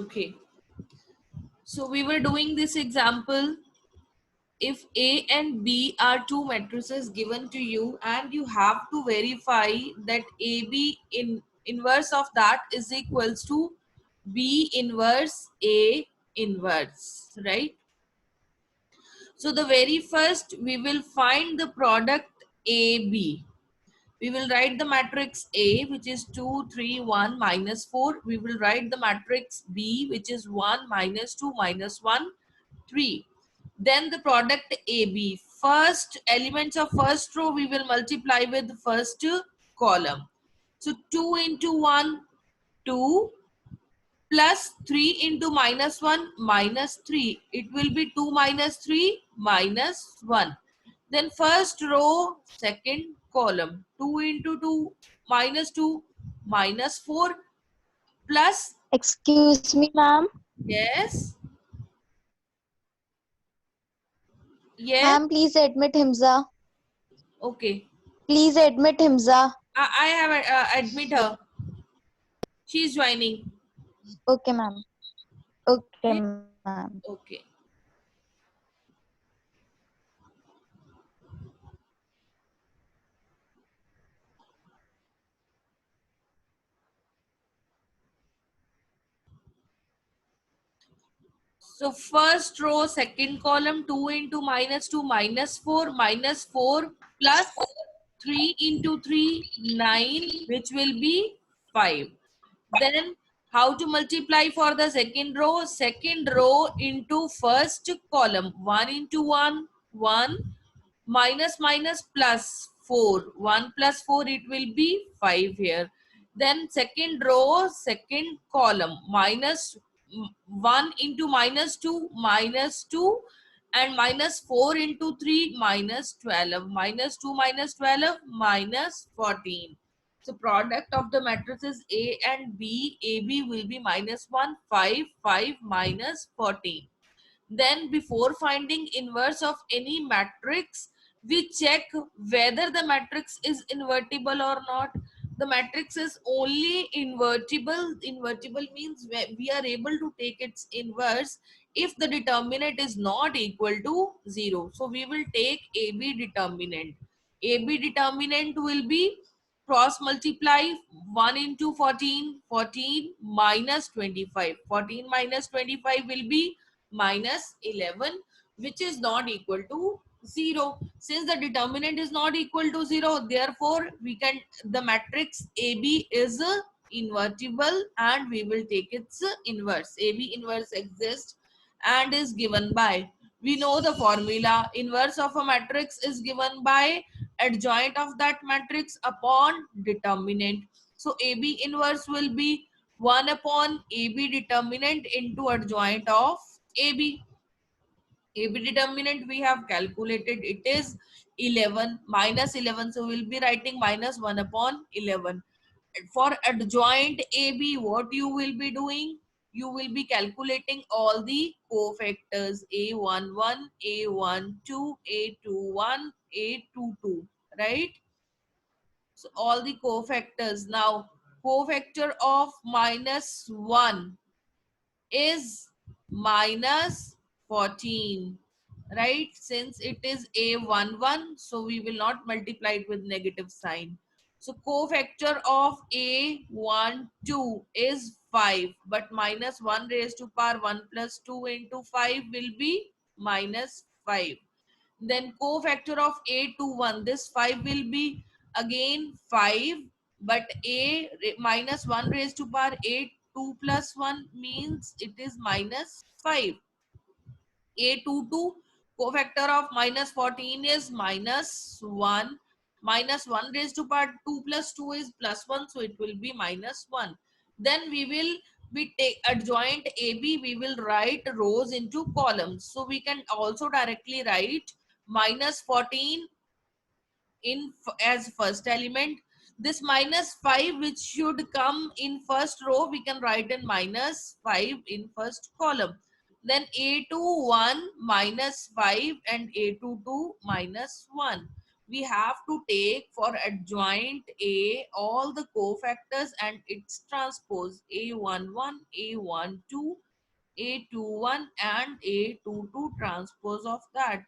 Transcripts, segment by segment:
Okay, so we were doing this example. If A and B are two matrices given to you, and you have to verify that AB in inverse of that is equals to B inverse A inverse, right? So the very first we will find the product AB. We will write the matrix A, which is 2, 3, 1, minus 4. We will write the matrix B, which is 1, minus 2, minus 1, 3. Then the product AB. First elements of first row we will multiply with the first column. So 2 into 1, 2, plus 3 into minus 1, minus 3. It will be 2 minus 3, minus 1. Then first row, second column. 2 into 2, minus 2, minus 4, plus, Excuse me, ma'am. yes, yes, Ma'am, please admit Himza. okay. Please admit Himza. I have admit her. She is joining. Okay, ma'am. Okay, Okay. ma'am. Okay. So first row, second column, 2 into minus 2, minus 4, minus 4, plus 3 into 3, 9, which will be 5. Then how to multiply for the second row? Second row into first column. 1 into 1, 1, minus minus plus 4. 1 plus 4, it will be 5 here. Then second row, second column, minus 1 into minus 2, minus 2, and minus 4 into 3, minus 12. Minus 2 minus 12, minus 14. So product of the matrices A and B, AB will be minus 1, 5, 5, minus 14. Then before finding inverse of any matrix, we check whether the matrix is invertible or not. The matrix is only invertible. Invertible means we are able to take its inverse if the determinant is not equal to 0. So we will take AB determinant. AB determinant will be cross multiply 1 into 14, 14 minus 25. 14 minus 25 will be minus 11, which is not equal to 0. Since the determinant is not equal to 0, therefore we can, the matrix AB is invertible and we will take its inverse. AB inverse exists and is given by, we know the formula, inverse of a matrix is given by adjoint of that matrix upon determinant. So AB inverse will be 1 upon AB determinant into adjoint of AB. AB determinant we have calculated, it is 11, minus 11. So we'll be writing minus 1 upon 11. For adjoint AB, what you will be doing? You will be calculating all the cofactors A11, A12, A21, A22, right? So all the cofactors. Now, cofactor of minus 1 is minus 14, right? Since it is A11, so we will not multiply it with negative sign. So cofactor of A12 is 5, but minus 1 raised to power 1 plus 2 into 5 will be minus 5. Then cofactor of A21, this 5 will be again 5, but minus 1 raised to power A2 plus 1 means it is minus 5. A22, cofactor of minus 14 is minus 1. Minus 1 raised to power 2 plus 2 is plus 1, so it will be minus 1. Then we will take adjoint AB, we will write rows into columns. So we can also directly write minus 14 in as first element. This minus 5 which should come in first row, we can write in minus 5 in first column. Then A21 minus 5 and A22 minus 1. we have to take for adjoint A all the cofactors and its transpose A11, A12, A21 and A22 transpose of that,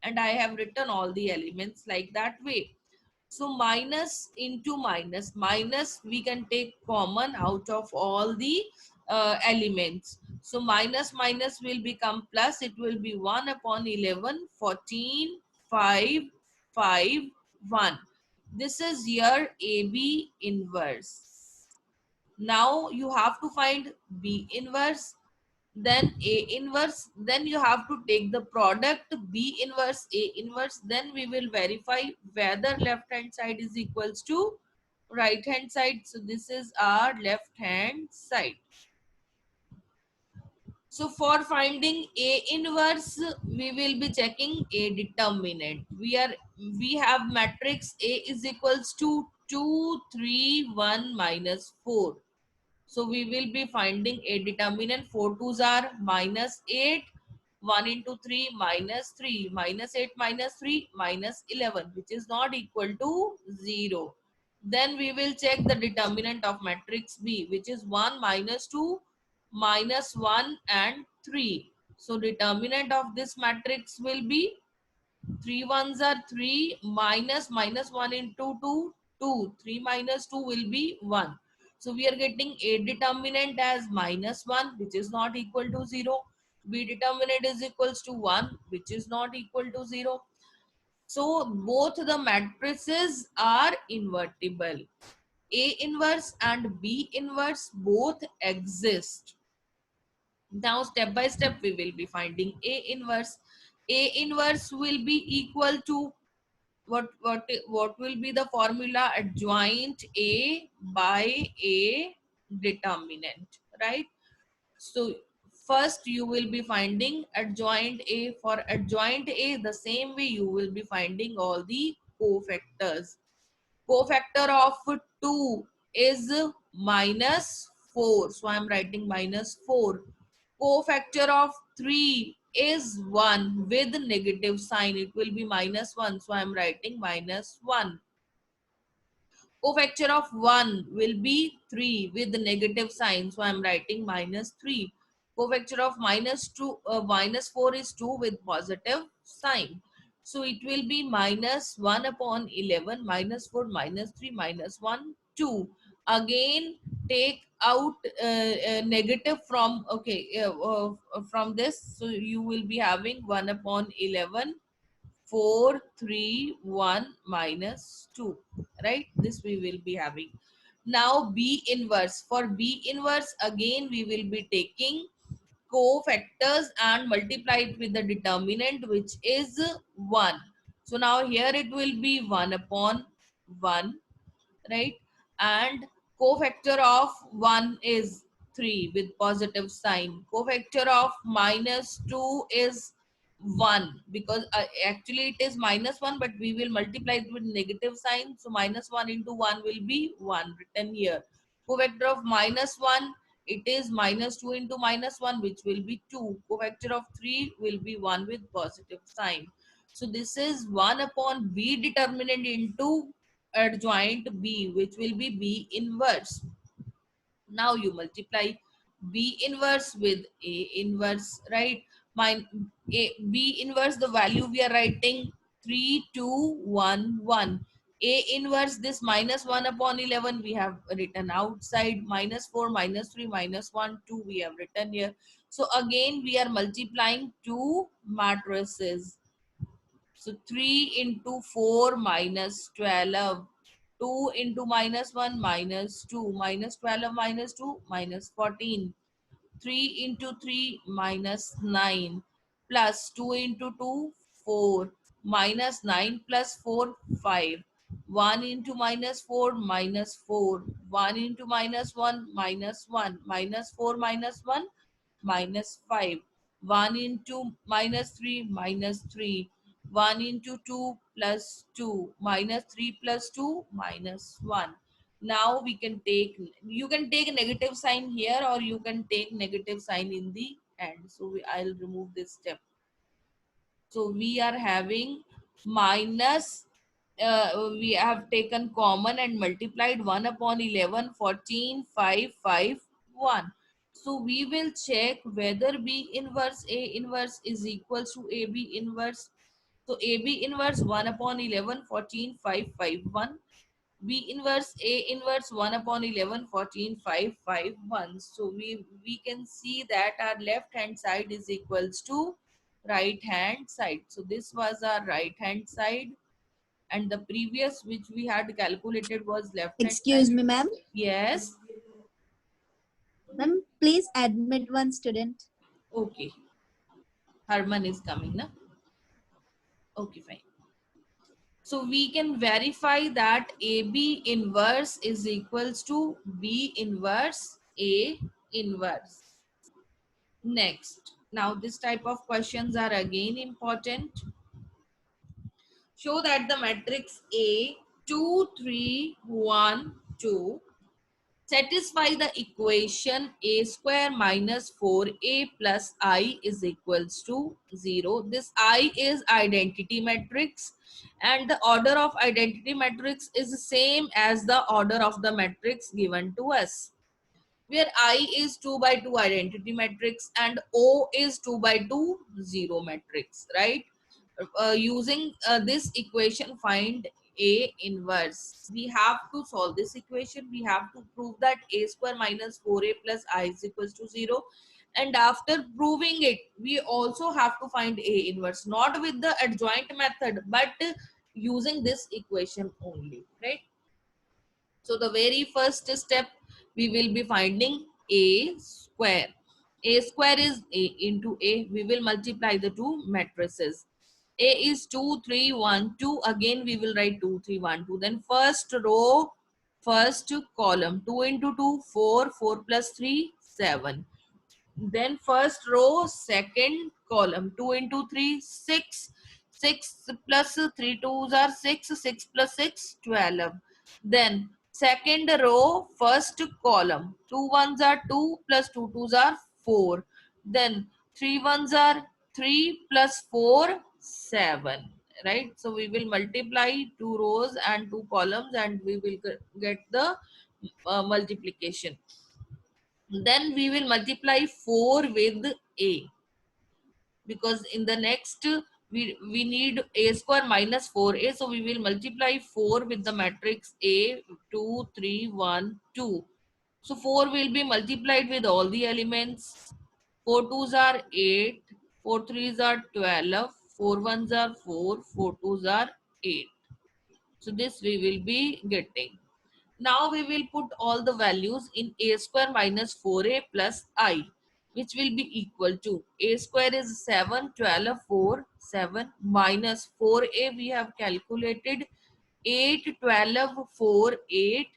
and I have written all the elements like that way. So minus into minus, minus we can take common out of all the elements. So minus minus will become plus, it will be 1 upon 11, 14, 5, 5, 1. This is your AB inverse. Now you have to find B inverse, then A inverse, then you have to take the product B inverse, A inverse, then we will verify whether left hand side is equals to right hand side. So this is our left hand side. So for finding A inverse, we will be checking A determinant. We have matrix A is equals to 2, 3, 1, minus 4. So we will be finding a determinant. 4 twos are minus 8, 1 into 3 minus 3, minus 8 minus 3 minus 11, which is not equal to 0. Then we will check the determinant of matrix B, which is 1, minus 2, minus 1 and 3. So determinant of this matrix will be 3 ones are 3, minus 1 into 2, 2. 3 minus 2 will be 1. So we are getting A determinant as minus 1, which is not equal to 0. B determinant is equals to 1, which is not equal to 0. So both the matrices are invertible. A inverse and B inverse both exist. Now step by step we will be finding A inverse. A inverse will be equal to what will be the formula? Adjoint A by A determinant, right? So first you will be finding adjoint A. For adjoint A, the same way you will be finding all the cofactors. Cofactor of 2 is minus 4, so I am writing minus 4. Cofactor of 3 is 1 with negative sign, it will be minus 1, so I am writing minus 1. Cofactor of 1 will be 3 with the negative sign, so I am writing minus 3. Cofactor of minus 4 is 2 with positive sign. So it will be minus 1 upon 11, minus 4, minus 3, minus 1, 2. Again, take out negative from, from this. So you will be having 1 upon 11, 4, 3, 1, minus 2, right? This we will be having. Now B inverse. For B inverse, again we will be taking cofactors and multiply it with the determinant, which is 1. So now here it will be 1 upon 1, right? And cofactor of 1 is 3 with positive sign. Cofactor of minus 2 is 1, because actually it is minus 1, but we will multiply it with negative sign. So minus 1 into 1 will be 1 written here. Cofactor of minus 1, it is minus 2 into minus 1, which will be 2. Cofactor of 3 will be 1 with positive sign. So this is 1 upon B determinant into adjoint B, which will be B inverse. Now you multiply B inverse with A inverse, right? B inverse, the value we are writing 3, 2, 1, 1. A inverse, this minus 1 upon 11 we have written outside, minus 4, minus 3, minus 1, 2 we have written here. So again we are multiplying two matrices. So 3 into 4 minus 12. 2 into minus 1 minus 2. Minus 12 minus 2 minus 14. 3 into 3 minus 9. Plus 2 into 2 4. Minus 9 plus 4 5. 1 into minus 4 minus 4. 1 into minus 1 minus 1. Minus 4 minus 1 minus 5. 1 into minus 3 minus 3. 1 into 2 plus 2 minus 3 plus 2 minus 1. Now we can take, you can take a negative sign here or you can take negative sign in the end. So I'll remove this step. So we are having minus we have taken common and multiplied 1 upon 11, 14, 5, 5, 1. So we will check whether B inverse A inverse is equals to AB inverse. So AB inverse 1 upon 11, 14, 5, 5, 1. B inverse A inverse 1 upon 11, 14, 5, 5, 1. So we can see that our left hand side is equals to right hand side. So this was our right hand side, and the previous which we had calculated was left hand Excuse side. me, ma'am. Yes. Ma'am, please admit one student. Okay. Herman is coming now. Okay, fine. So we can verify that AB inverse is equals to B inverse A inverse. Next. Now this type of questions are again important. Show that the matrix A 2, 3, 1, 2 satisfy the equation a square minus 4a plus I is equals to 0. This I is identity matrix, and the order of identity matrix is the same as the order of the matrix given to us, where I is 2 by 2 identity matrix and O is 2 by 2 zero matrix, right? Using this equation, find A inverse. We have to solve this equation. We have to prove that A square minus 4A plus I is equals to 0. And after proving it, we also have to find A inverse, not with the adjoint method, but using this equation only, right? So the very first step, we will be finding A square. A square is A into A. We will multiply the two matrices. A is 2, 3, 1, 2. Again, we will write 2, 3, 1, 2. Then first row, first column. 2 into 2, 4. 4 plus 3, 7. Then first row, second column. 2 into 3, 6. 6 plus 3 twos are 6. 6 plus 6, 12. Then second row, first column. 2 ones are 2 plus 2 twos are 4. Then 3 ones are 3 plus 4, 7. Right? So we will multiply 2 rows and 2 columns, and we will get the multiplication. Then we will multiply 4 with A, because in the next we need A square minus 4A. So we will multiply 4 with the matrix A, 2, 3, 1, 2. So 4 will be multiplied with all the elements. 4 twos are 8, 4 threes are 12, 4 ones are 4, 4 twos are 8. So this we will be getting. Now we will put all the values in A square minus 4A plus I, which will be equal to A square is 7, 12, 4, 7 minus 4A we have calculated 8, 12, 4, 8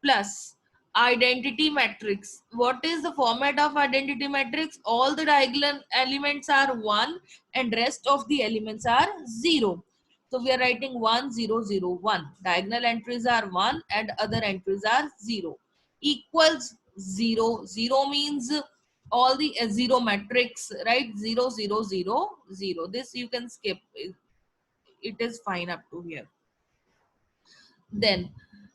plus identity matrix. What is the format of identity matrix? All the diagonal elements are 1 and rest of the elements are 0. So we are writing 1, 0, 0, 1. Diagonal entries are 1 and other entries are 0. Equals 0. 0 means all the 0 matrix, right? 0, 0, 0, 0. This you can skip. It is fine up to here. Then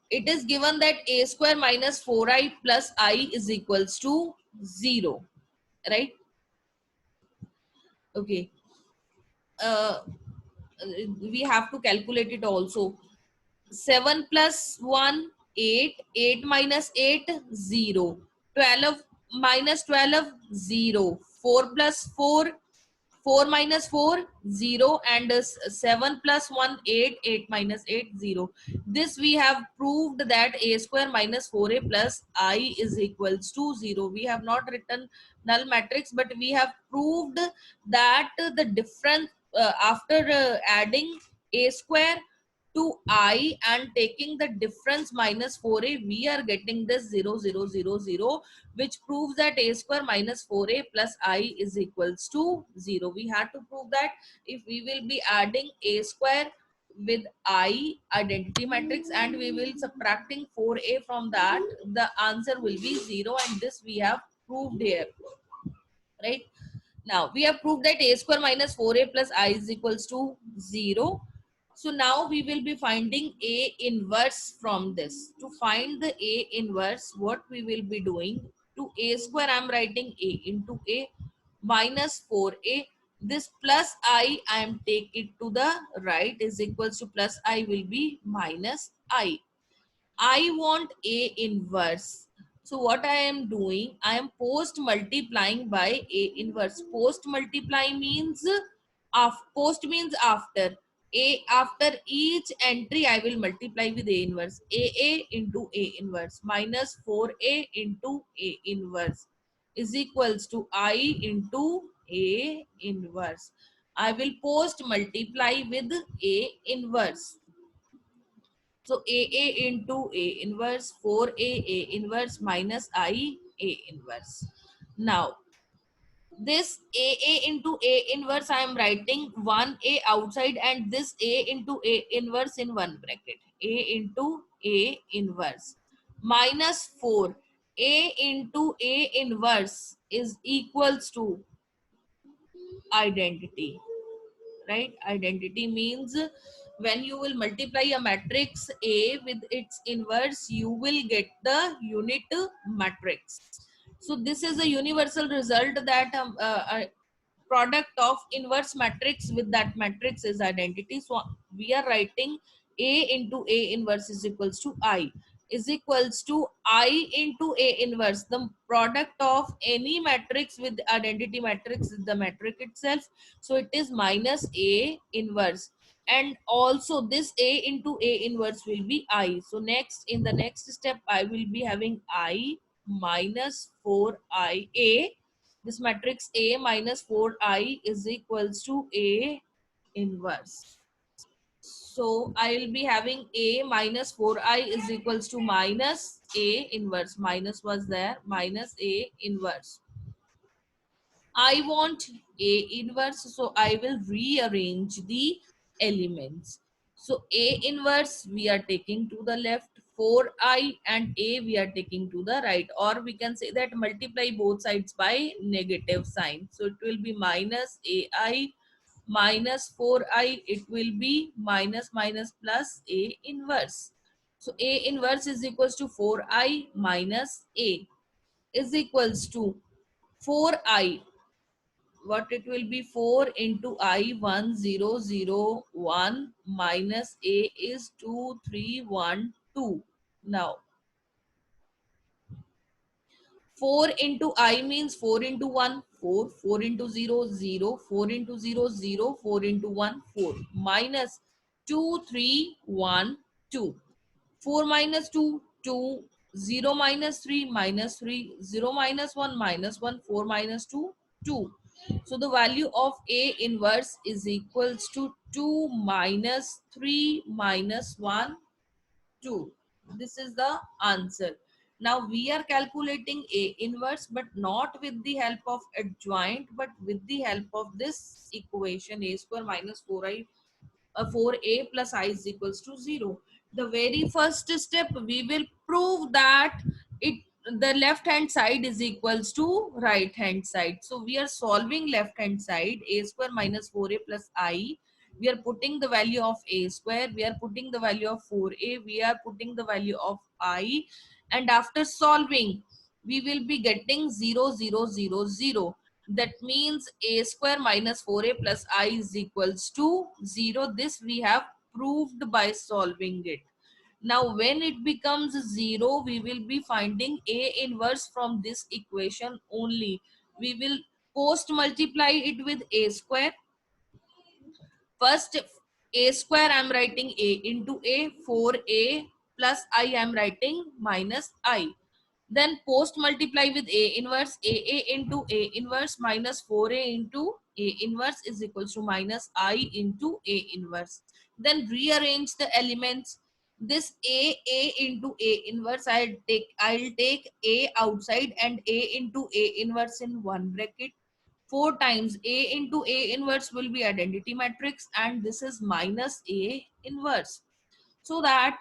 it is given that A square minus 4I plus I is equals to 0. Right? Okay. Uh, we have to calculate it also. 7 plus 1, 8. 8 minus 8, 0. 12 minus 12, 0. 4 plus 4, 4 minus 4, 0. And 7 plus 1, 8. 8 minus 8, 0. This we have proved that A square minus 4A plus I is equals to 0. We have not written null matrix, but we have proved that the difference after adding A square to I and taking the difference minus 4A, we are getting this 0, 0, 0, 0, which proves that A square minus 4A plus I is equals to 0. We had to prove that if we will be adding A square with I identity matrix and we will subtracting 4A from that, the answer will be 0, and this we have proved here. Right? Now we have proved that A square minus 4A plus I is equals to 0. So now we will be finding A inverse from this. To find the A inverse, what we will be doing, to A square I am writing A into A minus 4A. This plus I am take it to the right is equals to plus I will be minus I want A inverse. So what I am doing, I am post multiplying by A inverse. Post multiply means post means after. After each entry I will multiply with A inverse. A into A inverse minus 4A into A inverse is equals to I into A inverse. I will post multiply with A inverse. So AA into A inverse 4A A inverse minus I A inverse. Now this AA into A inverse I am writing 1A outside and this A into A inverse in one bracket. A into A inverse minus 4. A into A inverse is equals to identity, right? Identity means when you will multiply a matrix A with its inverse, you will get the unit matrix. So this is a universal result that product of inverse matrix with that matrix is identity. So we are writing A into A inverse is equals to I is equals to I into A inverse. The product of any matrix with identity matrix is the matrix itself. So it is minus A inverse. And also this A into A inverse will be I. So next, in the next step, I will be having I minus 4IA. This matrix A minus 4I is equals to A inverse. So I will be having A minus 4I is equals to minus A inverse. Minus was there, minus A inverse. I want A inverse, so I will rearrange the elements. So A inverse we are taking to the left, 4I and A we are taking to the right, or we can say that multiply both sides by negative sign. So it will be minus AI minus 4I, it will be minus minus plus A inverse. So A inverse is equals to 4I minus A is equals to 4I, what it will be, 4 into I 1001 minus A is 2312. Now 4 into I means 4 into 1 4, 4 into 0 0, 4 into 0 0, 4 into 1 4 minus 2312. 4 minus 2 2, 0 minus 3 minus 3, 0 minus 1 minus 1, 4 minus 2 2. So the value of A inverse is equals to 2 minus 3 minus 1 2. This is the answer. Now we are calculating A inverse, but not with the help of adjoint, but with the help of this equation A square minus 4I 4A plus I is equals to 0. The very first step we will prove that it the left hand side is equals to right hand side. So we are solving left hand side, A square minus 4A plus I. We are putting the value of A square, we are putting the value of 4A, we are putting the value of I, and after solving we will be getting 0 0 0 0. That means A square minus 4A plus I is equals to 0. This we have proved by solving it. Now when it becomes 0, we will be finding A inverse from this equation only. We will post multiply it with A square. First A square I am writing A into A, 4A plus I am writing minus I. Then post multiply with A inverse, AA into A inverse minus 4A into A inverse is equals to minus I into A inverse. Then rearrange the elements. This A into A inverse, I'll take A outside and A into A inverse in one bracket. 4 times A into A inverse will be identity matrix, and this is minus A inverse. So that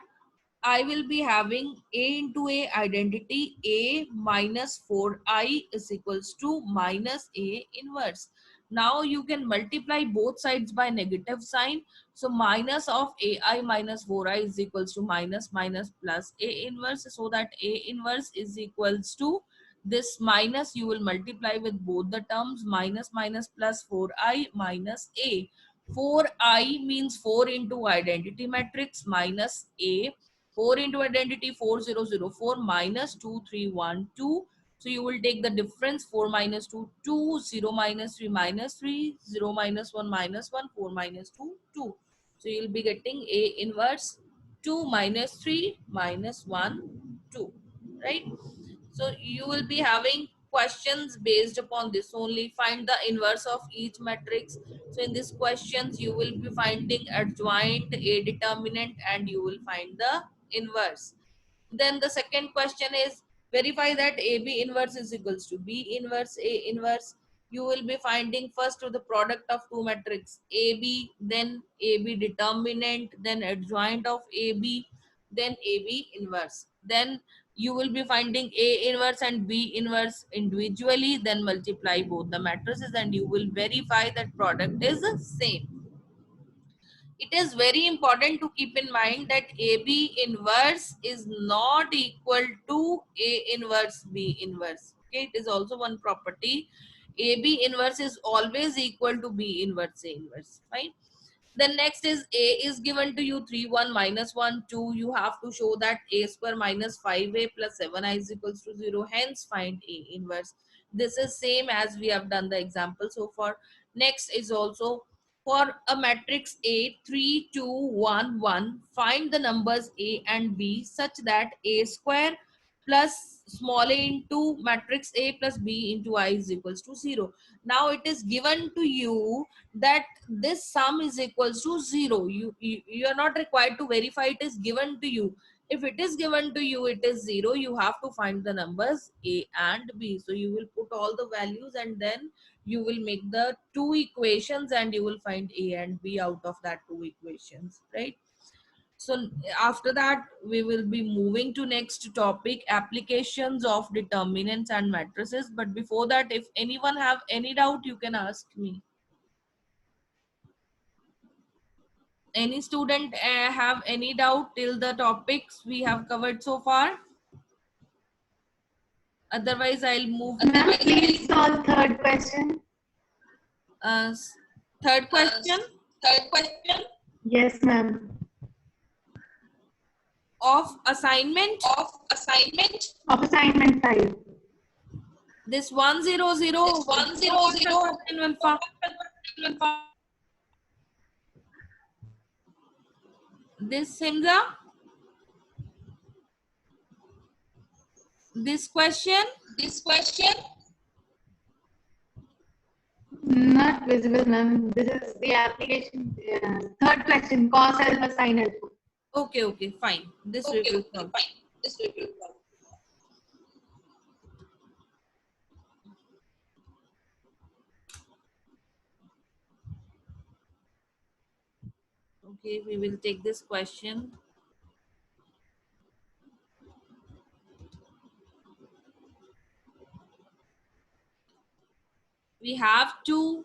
I will be having A into A identity, A minus 4I is equals to minus A inverse. Now you can multiply both sides by negative sign. So minus of ai minus 4i is equals to minus minus plus a inverse, so that a inverse is equals to this minus, you will multiply with both the terms, minus minus plus 4i minus a. 4i means 4 into identity matrix minus a. 4 into identity 4004 minus 2312. So you will take the difference, 4 minus 2, 2, 0 minus 3 minus 3, 0 minus 1 minus 1, 4 minus 2, 2. So you will be getting A inverse 2 minus 3 minus 1, 2, right? So you will be having questions based upon this only. Find the inverse of each matrix. So in these questions, you will be finding adjoint, a determinant, and you will find the inverse. Then the second question is verify that AB inverse is equals to B inverse, A inverse. You will be finding first to the product of two matrix AB, then AB determinant, then adjoint of AB, then AB inverse. Then you will be finding A inverse and B inverse individually, then multiply both the matrices and you will verify that product is the same. It is very important to keep in mind that AB inverse is not equal to A inverse B inverse. Okay, it is also one property. AB inverse is always equal to B inverse A inverse. Fine. Then next is A is given to you 3, 1, minus 1, 2. You have to show that A square minus 5A plus 7I is equals to 0. Hence find A inverse. This is same as we have done the example so far. Next is also for a matrix A, 3, 2, 1, 1, find the numbers A and B such that A square plus small a into matrix A plus B into I is equals to 0. Now it is given to you that this sum is equals to 0. You are not required to verify, it is given to you. If it is given to you, it is 0. You have to find the numbers A and B. So you will put all the values and then you will make the two equations and you will find A and B out of that two equations, right? So after that, we will be moving to next topic, applications of determinants and matrices. But before that, if anyone have any doubt, you can ask me. Any student have any doubt till the topics we have covered so far? Otherwise, I'll move to Ma'am, please solve third question. uh, third question. Yes, ma'am. Of assignment. Of assignment 5. This 100. This Simza. This question. Not visible, ma'am. This is the application. Third question, cos alpha sin alpha. Okay, fine. This we will solve. Okay, we will take this question. We have to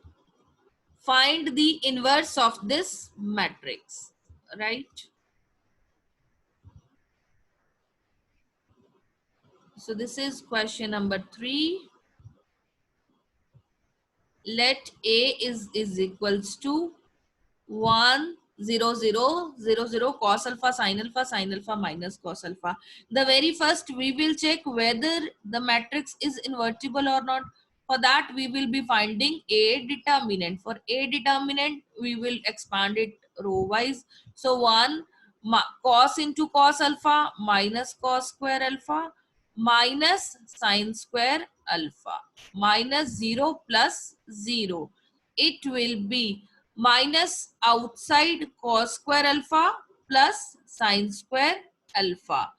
find the inverse of this matrix, right? So this is question number 3. Let A is equals to 1 0 0 0 0 cos alpha sin alpha minus cos alpha. The very first we will check whether the matrix is invertible or not. For that we will be finding A determinant. For A determinant we will expand it row wise. So 1 cos into cos alpha minus cos square alpha minus sin square alpha minus 0 plus 0. It will be minus outside cos square alpha plus sin square alpha,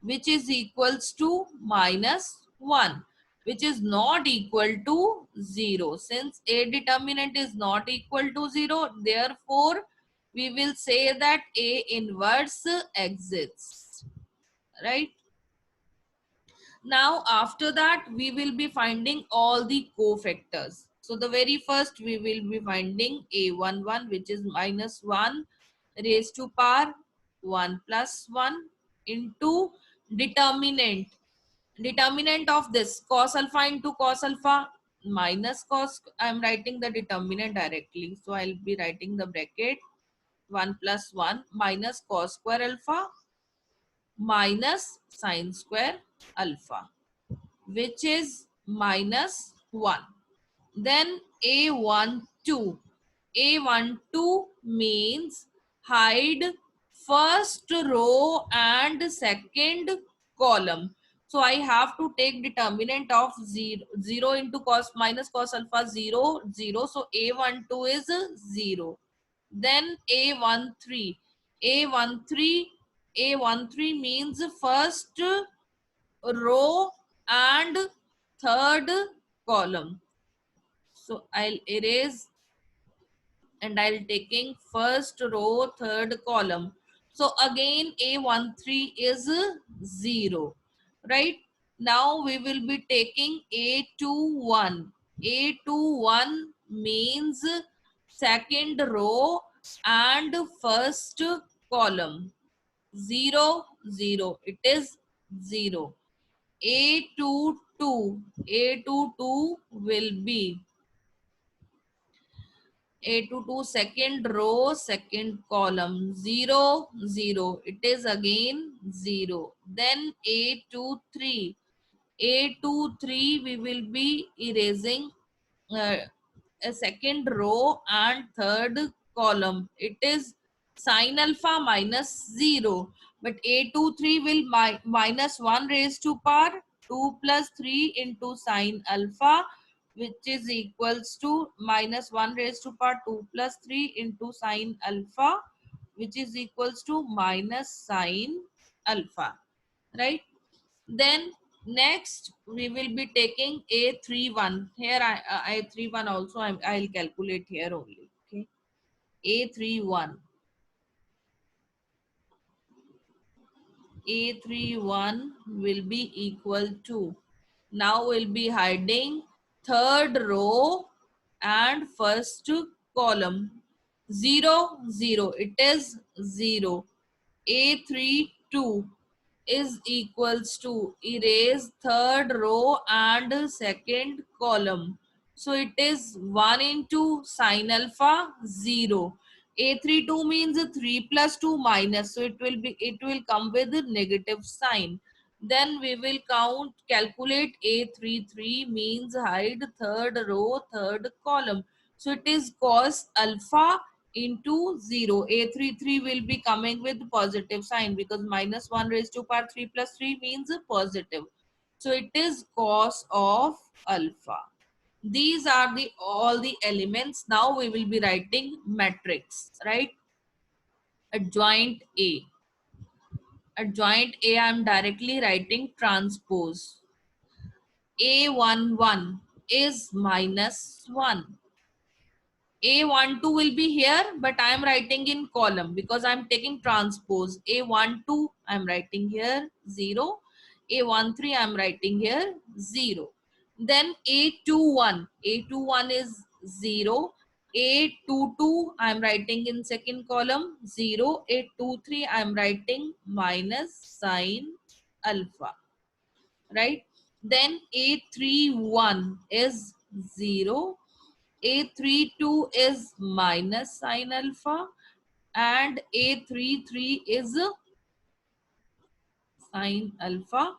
which is equals to minus 1, which is not equal to 0. Since A determinant is not equal to 0, therefore we will say that A inverse exists, right? Now after that we will be finding all the cofactors. So the very first we will be finding a11, which is minus 1 raised to power 1 plus 1 into determinant. Determinant of this cos alpha into cos alpha minus cos. I am writing the determinant directly. So I'll be writing the bracket 1 plus 1 minus cos square alpha minus sine square alpha, which is minus 1. Then A12. A12 means hide first row and second column. So I have to take determinant of 0 into cos minus cos alpha 0, 0. So A12 is 0. Then A13. A13. A13 means first row and third column. So I'll erase and I'll taking first row, third column. So again A13 is 0, right? Now we will be taking A21. A21 means second row and first column. 0, 0. It is 0. A22. A22 will be A22 second row, second column. 0, 0. It is again 0. Then A23. A23 we will be erasing a second row and third column. It is sine alpha minus 0. But A23 will minus 1 raised to power 2 plus 3 into sine alpha, which is equals to minus 1 raised to power 2 plus 3 into sine alpha, which is equals to minus sine alpha, right? Then next we will be taking A31. Here A31 also I'll calculate here only. Okay, A31. A31 will be equal to, now we'll be hiding third row and first column. 0, 0. It is 0. A32 is equals to erase third row and second column. So it is 1 into sine alpha 0. A32 means 3 plus 2 minus. So it will come with a negative sign. Then we will calculate A33 means hide third row, third column. So it is cos alpha into 0. A33 will be coming with positive sign because minus 1 raised to power 3 plus 3 means positive. So it is cos of alpha. These are all the elements. Now we will be writing matrix, right? Adjoint A. Adjoint A, I am directly writing transpose. A11 is minus 1. A12 will be here, but I am writing in column because I am taking transpose. A12 I am writing here 0. A13 I am writing here 0. Then A21. A21 is 0. A22 I am writing in second column 0. A23 I am writing minus sine alpha, right? Then A31 is 0. A32 is minus sine alpha and A33 is sine alpha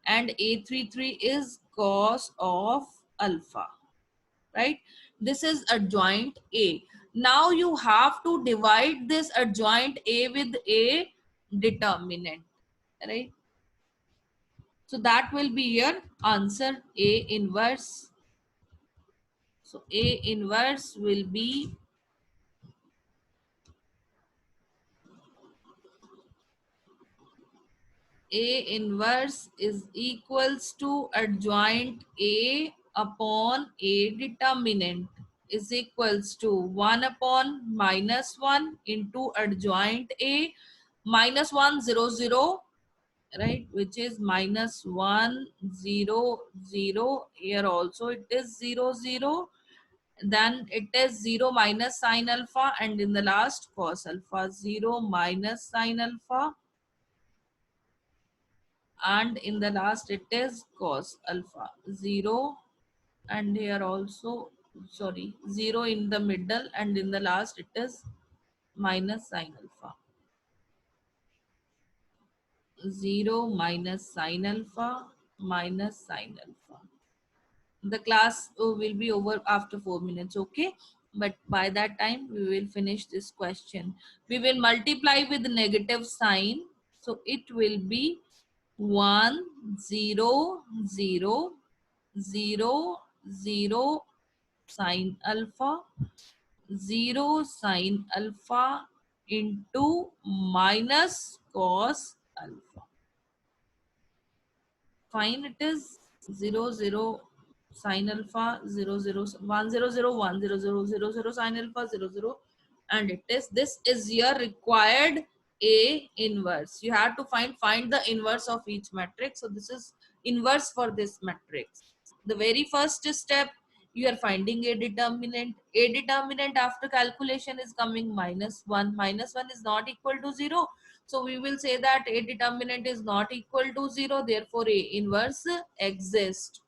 and A33 is cos of alpha, right? This is adjoint A. Now you have to divide this adjoint A with a determinant, right? So that will be your answer, A inverse. So A inverse will be A inverse is equals to adjoint A upon A determinant is equals to 1 upon minus 1 into adjoint A minus 1 0 0, right, which is minus 1 0 0. Here also it is 0 0. then it is 0 minus sine alpha, and in the last cos alpha. 0 minus sine alpha, and in the last it is cos alpha. 0, and here also, sorry, 0 in the middle, and in the last it is minus sine alpha. 0 minus sine alpha minus sine alpha. The class will be over after 4 minutes, okay? But by that time we will finish this question. We will multiply with negative sign, so it will be 1 0 0 0 0 sine alpha, 0 sine alpha into minus cos alpha. Fine, it is 0 0 sine alpha, 0 0 1 0 0 1 0 0 0 0 sine alpha, 0 0, and it is, this is your required A inverse. You have to find the inverse of each matrix. So this is inverse for this matrix. The very first step, you are finding a determinant. A determinant after calculation is coming minus 1. Minus 1 is not equal to 0. So we will say that A determinant is not equal to 0. Therefore, A inverse exists.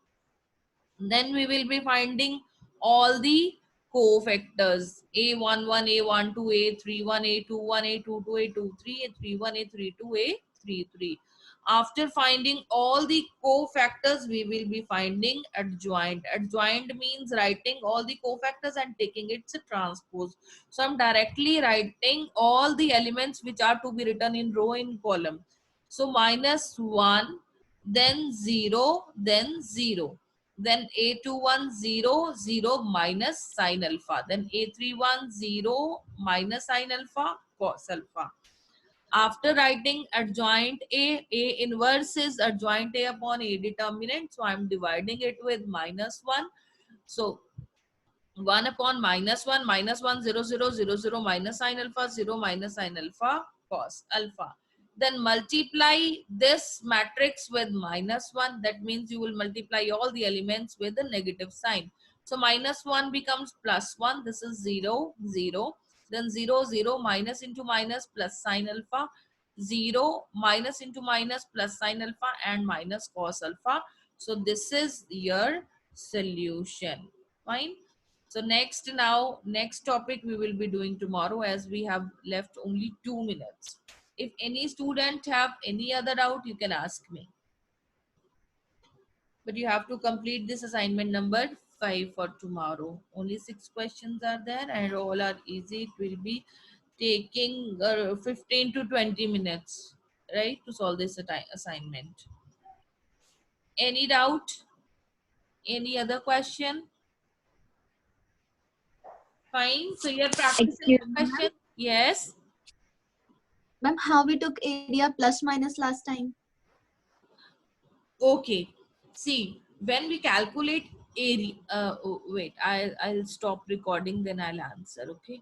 Then we will be finding all the cofactors. A11, A12, A31, A21, A22, A23, A31, A32, A33. After finding all the cofactors, we will be finding adjoint. Adjoint means writing all the cofactors and taking its transpose. So I'm directly writing all the elements which are to be written in row in column. So minus 1, then 0, then 0. Then A21 0 0 minus sine alpha. Then A31 0 minus sine alpha cos alpha. After writing adjoint A inverse is adjoint A upon A determinant. So I'm dividing it with minus 1. So 1 upon minus 1, minus 1 0 0 0 0 minus sine alpha, 0 minus sine alpha cos alpha. Then multiply this matrix with minus 1. That means you will multiply all the elements with a negative sign. So minus 1 becomes plus 1. This is 0 0. Then 0 0 minus into minus plus sine alpha, 0 minus into minus plus sine alpha, and minus cos alpha. So this is your solution. Fine. So next topic we will be doing tomorrow, as we have left only 2 minutes. If any student have any other doubt, you can ask me. But you have to complete this assignment number 5 for tomorrow. Only 6 questions are there and all are easy. It will be taking 15 to 20 minutes, right, to solve this assignment. Any doubt? Any other question? Fine. So you're practicing Excuse the me, question. Yes. ma'am, how we took area plus minus last time? Okay. See, when we calculate area, oh, wait, I'll stop recording, then I'll answer. Okay.